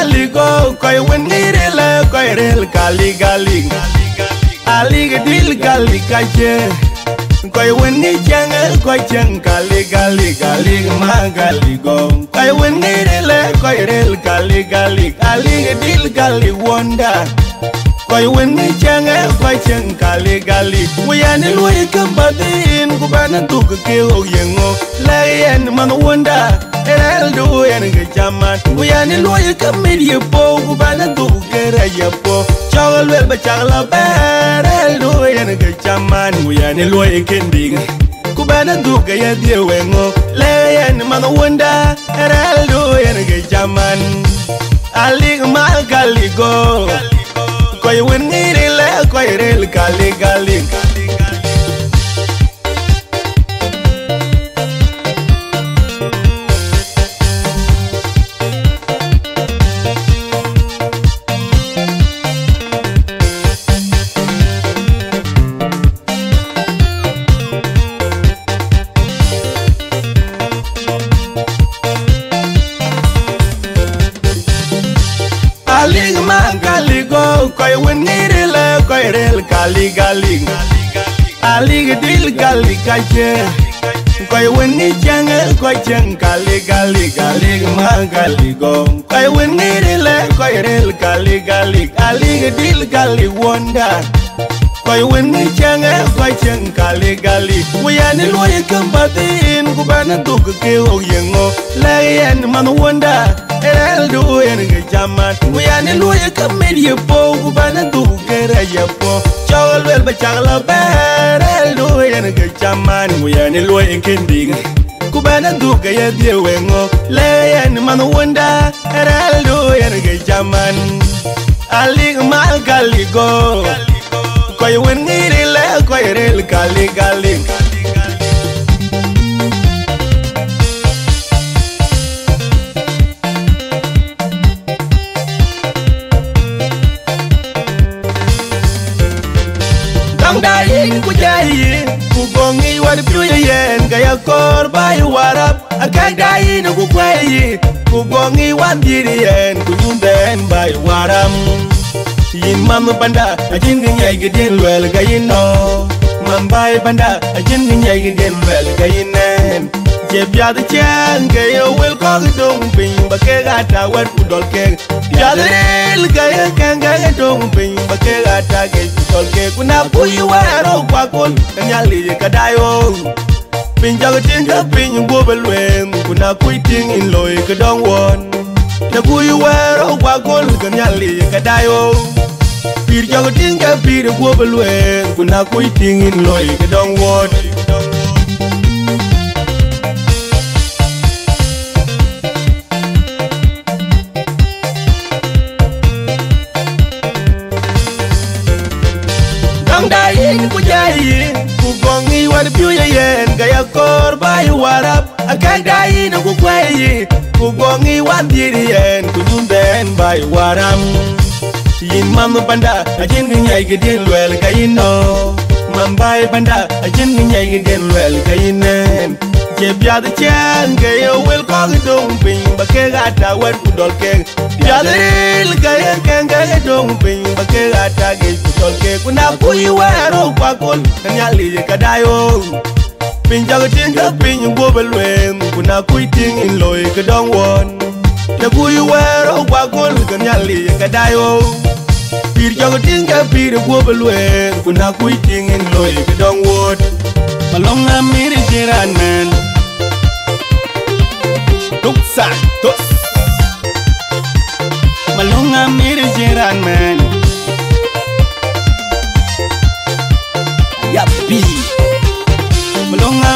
gali go koi wen ngire le koi rel gali gali ali dil gali kaje koi wen ngi chang koi chang gali gali gali ma gali go koi wen ngire le koi rel gali gali ali dil gali wonda koi wen ngi chang koi chang gali gali wayane loy kambatin kubana tuk ke o yengo la yen man wonda el do yen ge jaman wayane loy kamedi po kubana tuk ke ra yapo chawal wel ba chagla ber el do yen ge jaman wayane loy kending kubana tuk ke ya die wengo la yen man wonda el do yen ge jaman ali ma gali go koi wen ngire le koi rel gali gali ali ma gali go koi wen ngire le koi rel gali gali ali dil gali kaje koi wen ni chang koi chang gali gali gali ma gali go koi wen ngire le koi rel gali gali ali dil gali wonda koi wen ni chang koi chang gali gali wayane loy kambatin kubana tuk ke o yengo la yen man wonda el do yen ge jaman wayane loy kamedi po kubana tuk ke ra yapo chawal wel ba chagla ber el do yen ge jaman wayane loy kending kubana tuk ke ya die wengo la yen man wonda el do yen ge jaman ali ma gali go koi wen ngire le koi rel gali gali dang dai ku jai ku gongi war piu yen gaya kor bai warap akai dai no ku kwai ku gongi wan diri yen ku yumben bai waram yin mam banda ajin nyai gidin wel gayino mambai banda ajin nyai gidin wel gayinen je biad chen gayo wel ko dong pin bake gata wat udol ke biadel gaya kan gaya dong pin bake gata ge udol ke kuna puyi waro kwa kol nyali kadayo pin jagatin ka pin gobelwen kuna kuiting in loy ka dong won na puyi waro kwa kol nyali kadayo pir jagatin ka pir gobelwen kuna kuiting in loy ka dong won dai ku jai ku gongi war piu yen gaya kor bai warap akai dai no ku kwai ku gongi wan diri yen ku yumben bai waram yin mam banda ajin nyai gidin wel kayino mambai banda ajin nyai gidin wel kayinen je biad chen gayo wel ko dong pin bake gata war udol ke biadel gaya kan gaya dong pin bake gata ge udol ke kuna puyi waro kwa kol nyali kadayo pin jagatin ka pin gobelwen kuna kuiting in loy ka dong won na puyi waro kwa kol nyali kadayo pir jagatin ka pir gobelwen kuna kuiting in loy ka dong won malonga mir jiran men Santos malonga mir jiran men yapi malonga